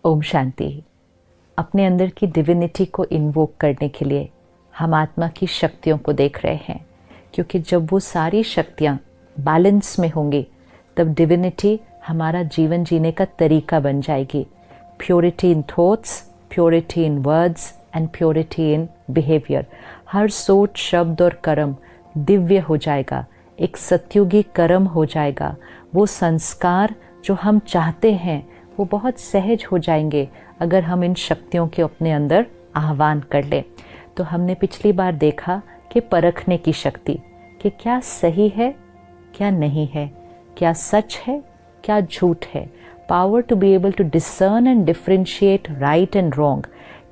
ओम शांति। अपने अंदर की डिविनिटी को इन्वोक करने के लिए हम आत्मा की शक्तियों को देख रहे हैं, क्योंकि जब वो सारी शक्तियाँ बैलेंस में होंगी तब डिविनिटी हमारा जीवन जीने का तरीका बन जाएगी। Purity in thoughts, purity in words and purity in behaviour. हर सोच, शब्द और कर्म दिव्य हो जाएगा, एक सत्युगी कर्म हो जाएगा। वो संस्कार जो हम चाहते हैं वो बहुत सहज हो जाएंगे अगर हम इन शक्तियों के अपने अंदर आह्वान कर लें। तो हमने पिछली बार देखा कि परखने की शक्ति, कि क्या सही है क्या नहीं है, क्या सच है क्या झूठ है। Power to be able to discern and differentiate right and wrong.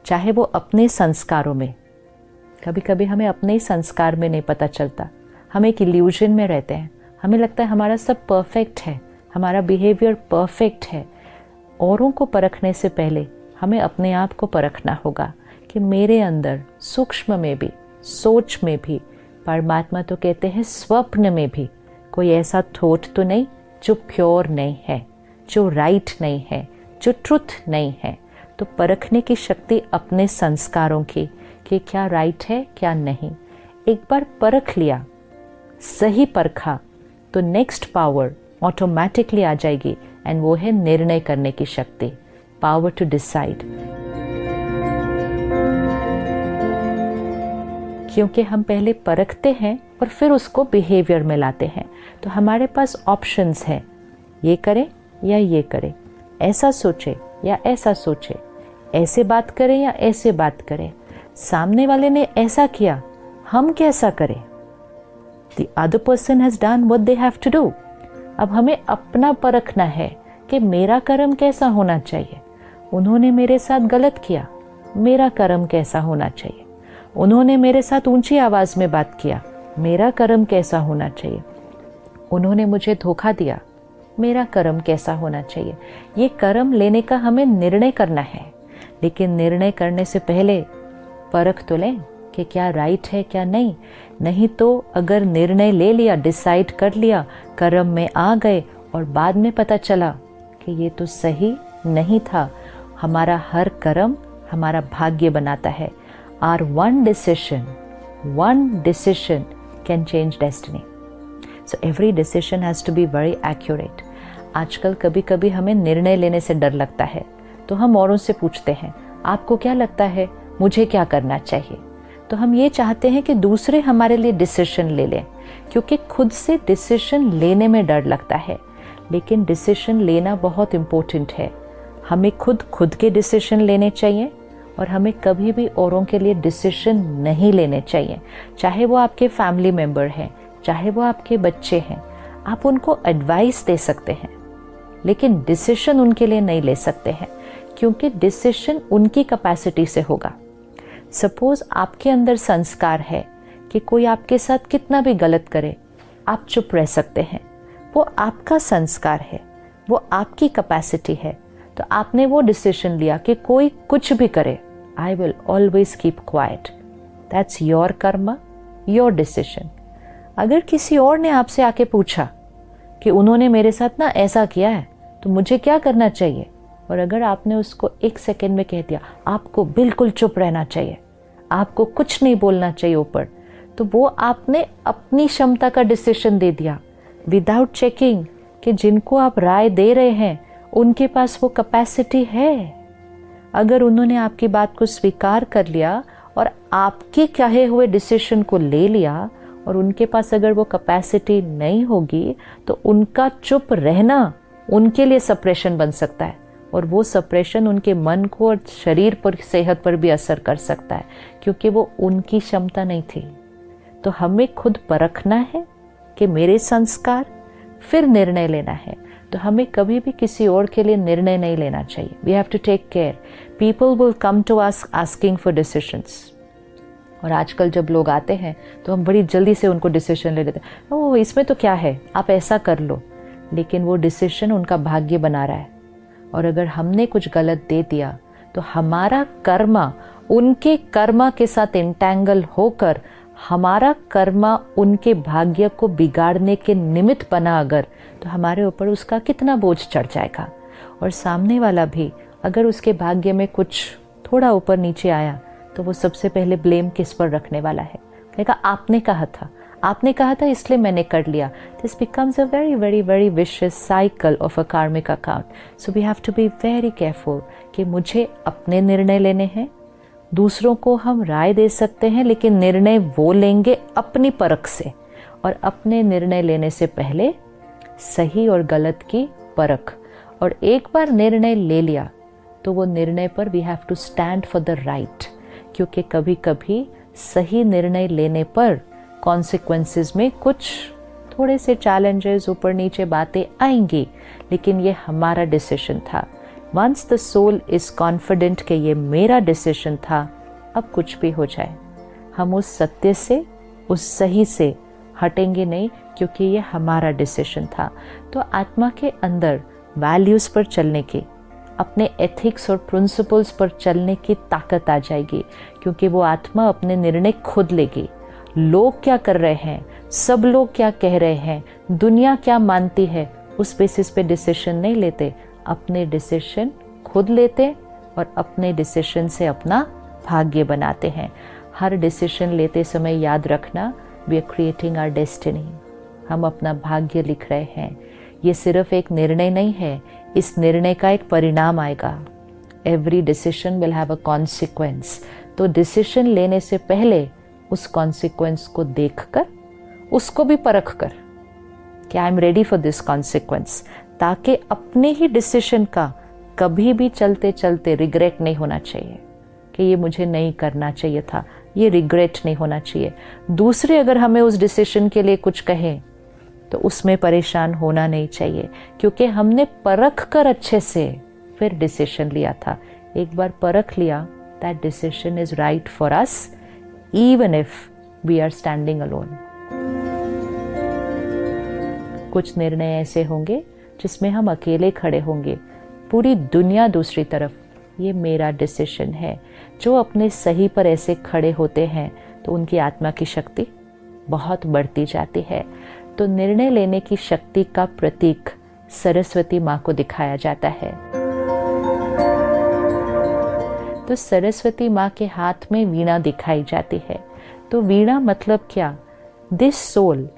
चाहे वो अपने संस्कारों में, कभी कभी हमें अपने ही संस्कार में नहीं पता चलता, हम एक इल्यूजन में रहते हैं, हमें लगता है हमारा सब परफेक्ट है, हमारा बिहेवियर परफेक्ट है। औरों को परखने से पहले हमें अपने आप को परखना होगा कि मेरे अंदर सूक्ष्म में भी, सोच में भी, परमात्मा तो कहते हैं स्वप्न में भी कोई ऐसा थॉट तो नहीं जो प्योर नहीं है, जो राइट नहीं है, जो ट्रुथ नहीं है। तो परखने की शक्ति अपने संस्कारों की, कि क्या राइट है क्या नहीं। एक बार परख लिया, सही परखा, तो नेक्स्ट पावर ऑटोमेटिकली आ जाएगी, एंड वो है निर्णय करने की शक्ति, पावर टू डिसाइड। क्योंकि हम पहले परखते हैं और फिर उसको बिहेवियर में लाते हैं, तो हमारे पास ऑप्शंस हैं, ये करें या ये करें, ऐसा सोचे या ऐसा सोचे, ऐसे बात करें या ऐसे बात करें, सामने वाले ने ऐसा किया, हम कैसा करें। The other person has done what they have to do. अब हमें अपना परखना है कि मेरा कर्म कैसा होना चाहिए। उन्होंने मेरे साथ गलत किया, मेरा कर्म कैसा होना चाहिए। उन्होंने मेरे साथ ऊंची आवाज़ में बात किया, मेरा कर्म कैसा होना चाहिए। उन्होंने मुझे धोखा दिया, मेरा कर्म कैसा होना चाहिए। ये कर्म लेने का हमें निर्णय करना है, लेकिन निर्णय करने से पहले परख तो लें कि क्या राइट है क्या नहीं। नहीं तो अगर निर्णय ले लिया, डिसाइड कर लिया, कर्म में आ गए और बाद में पता चला कि ये तो सही नहीं था। हमारा हर कर्म हमारा भाग्य बनाता है। Our one decision can change destiny. So every decision has to be very accurate. आजकल कभी कभी हमें निर्णय लेने से डर लगता है, तो हम औरों से पूछते हैं, आपको क्या लगता है मुझे क्या करना चाहिए। तो हम ये चाहते हैं कि दूसरे हमारे लिए डिसीजन ले लें, क्योंकि खुद से डिसीजन लेने में डर लगता है। लेकिन डिसीजन लेना बहुत इम्पोर्टेंट है। हमें खुद के डिसीजन लेने चाहिए, और हमें कभी भी औरों के लिए डिसीजन नहीं लेने चाहिए। चाहे वो आपके फैमिली मेम्बर हैं, चाहे वो आपके बच्चे हैं, आप उनको एडवाइस दे सकते हैं, लेकिन डिसीजन उनके लिए नहीं ले सकते हैं, क्योंकि डिसीजन उनकी कैपेसिटी से होगा। सपोज आपके अंदर संस्कार है कि कोई आपके साथ कितना भी गलत करे आप चुप रह सकते हैं, वो आपका संस्कार है, वो आपकी कैपेसिटी है। तो आपने वो डिसीजन लिया कि कोई कुछ भी करे, I will always keep quiet. That's your Karma, your decision. अगर किसी और ने आपसे आके पूछा कि उन्होंने मेरे साथ ना ऐसा किया है तो मुझे क्या करना चाहिए, और अगर आपने उसको एक सेकेंड में कह दिया आपको बिल्कुल चुप रहना चाहिए, आपको कुछ नहीं बोलना चाहिए ऊपर, तो वो आपने अपनी क्षमता का डिसीजन दे दिया विदाउट चेकिंग कि जिनको आप राय दे रहे हैं उनके पास वो कैपेसिटी है। अगर उन्होंने आपकी बात को स्वीकार कर लिया और आपके कहे हुए डिसीजन को ले लिया, और उनके पास अगर वो कैपेसिटी नहीं होगी, तो उनका चुप रहना उनके लिए सप्रेशन बन सकता है, और वो सप्रेशन उनके मन को और शरीर पर, सेहत पर भी असर कर सकता है, क्योंकि वो उनकी क्षमता नहीं थी। तो हमें खुद परखना है कि मेरे संस्कार, फिर निर्णय लेना है। तो हमें कभी भी किसी और के लिए निर्णय नहीं लेना चाहिए। We have to take care. People will come to us asking for decisions, और आजकल जब लोग आते हैं तो हम बड़ी जल्दी से उनको डिसीजन ले लेते हैं, ओह इसमें तो क्या है, आप ऐसा कर लो। लेकिन वो डिसीजन उनका भाग्य बना रहा है, और अगर हमने कुछ गलत दे दिया तो हमारा कर्मा उनके कर्मा के साथ इंटैंगल होकर हमारा कर्मा उनके भाग्य को बिगाड़ने के निमित्त बना अगर, तो हमारे ऊपर उसका कितना बोझ चढ़ जाएगा। और सामने वाला भी अगर उसके भाग्य में कुछ थोड़ा ऊपर नीचे आया तो वो सबसे पहले ब्लेम किस पर रखने वाला है? कहेगा आपने कहा था इसलिए मैंने कर लिया। This becomes a very very very vicious cycle of a karmic account. So we have to be very careful कि मुझे अपने निर्णय लेने हैं। दूसरों को हम राय दे सकते हैं, लेकिन निर्णय वो लेंगे अपनी परख से, और अपने निर्णय लेने से पहले सही और गलत की परख। और एक बार निर्णय ले लिया तो वो निर्णय पर we have to stand for the right, क्योंकि कभी कभी सही निर्णय लेने पर कॉन्सिक्वेंसेस में कुछ थोड़े से चैलेंजेस, ऊपर नीचे बातें आएंगी, लेकिन ये हमारा डिसीजन था। Once the soul is confident कि ये मेरा डिसीजन था, अब कुछ भी हो जाए हम उस सत्य से, उस सही से हटेंगे नहीं, क्योंकि ये हमारा डिसीजन था। तो आत्मा के अंदर वैल्यूज़ पर चलने की, अपने एथिक्स और प्रिंसिपल्स पर चलने की ताकत आ जाएगी, क्योंकि वो आत्मा अपने निर्णय खुद लेगी। लोग क्या कर रहे हैं, सब लोग क्या कह रहे हैं, दुनिया क्या मानती है, उस बेसिस पे डिसीजन नहीं लेते। अपने डिसीजन खुद लेते और अपने डिसीजन से अपना भाग्य बनाते हैं। हर डिसीजन लेते समय याद रखना, we are creating our destiny. हम अपना भाग्य लिख रहे हैं। ये सिर्फ एक निर्णय नहीं है, इस निर्णय का एक परिणाम आएगा। Every decision will have a consequence. तो डिसीजन लेने से पहले उस कॉन्सिक्वेंस को देखकर, उसको भी परख कर कि I am ready for this consequence, ताकि अपने ही डिसीजन का कभी भी चलते चलते रिग्रेट नहीं होना चाहिए कि ये मुझे नहीं करना चाहिए था, ये रिग्रेट नहीं होना चाहिए। दूसरे अगर हमें उस डिसीजन के लिए कुछ कहें तो उसमें परेशान होना नहीं चाहिए, क्योंकि हमने परख कर अच्छे से फिर डिसीजन लिया था। एक बार परख लिया, that decision is right for us even if we are standing alone. कुछ निर्णय ऐसे होंगे जिसमें हम अकेले खड़े होंगे, पूरी दुनिया दूसरी तरफ। ये मेरा डिसीजन है। जो अपने सही पर ऐसे खड़े होते हैं तो उनकी आत्मा की शक्ति बहुत बढ़ती जाती है। तो निर्णय लेने की शक्ति का प्रतीक सरस्वती माँ को दिखाया जाता है। तो सरस्वती माँ के हाथ में वीणा दिखाई जाती है। तो वीणा मतलब क्या? This soul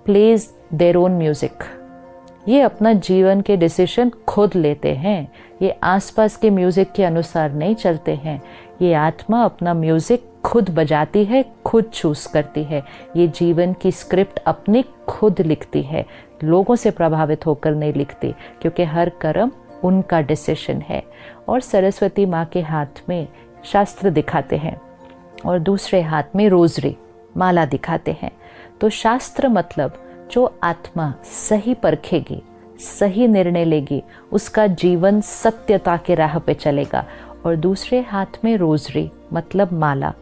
plays their own music. ये अपना जीवन के डिसीजन खुद लेते हैं। ये आसपास के म्यूजिक के अनुसार नहीं चलते हैं। ये आत्मा अपना म्यूजिक खुद बजाती है, खुद चूज करती है। ये जीवन की स्क्रिप्ट अपनी खुद लिखती है, लोगों से प्रभावित होकर नहीं लिखती, क्योंकि हर कर्म उनका डिसीजन है। और सरस्वती माँ के हाथ में शास्त्र दिखाते हैं और दूसरे हाथ में रोजरी, माला दिखाते हैं। तो शास्त्र मतलब जो आत्मा सही परखेगी, सही निर्णय लेगी, उसका जीवन सत्यता के राह पे चलेगा। और दूसरे हाथ में रोजरी मतलब माला,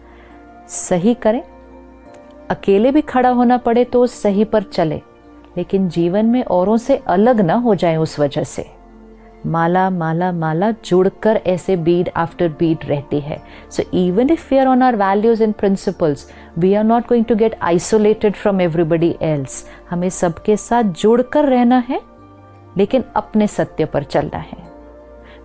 सही करें, अकेले भी खड़ा होना पड़े तो सही पर चले, लेकिन जीवन में औरों से अलग ना हो जाए उस वजह से। माला माला माला जुड़कर ऐसे बीड आफ्टर बीड रहती है। So even if we are on our values and principles, we are not going to get isolated from everybody else. हमें सबके साथ जुड़कर रहना है, लेकिन अपने सत्य पर चलना है।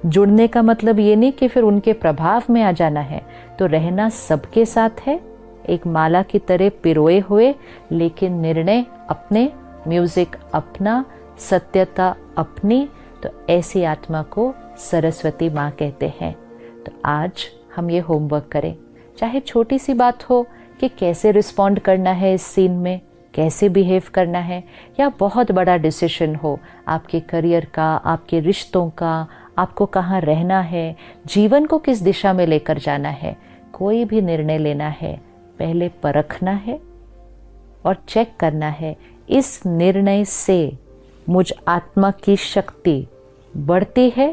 जुड़ने का मतलब ये नहीं कि फिर उनके प्रभाव में आ जाना है। तो रहना सबके साथ है, एक माला की तरह पिरोए हुए, लेकिन निर्णय अपने, म्यूजिक अपना, सत्यता अपनी। तो ऐसी आत्मा को सरस्वती माँ कहते हैं। तो आज हम ये होमवर्क करें, चाहे छोटी सी बात हो कि कैसे रिस्पॉन्ड करना है इस सीन में, कैसे बिहेव करना है, या बहुत बड़ा डिसीजन हो आपके करियर का, आपके रिश्तों का, आपको कहाँ रहना है, जीवन को किस दिशा में लेकर जाना है। कोई भी निर्णय लेना है, पहले परखना है और चेक करना है इस निर्णय से मुझ आत्मा की शक्ति बढ़ती है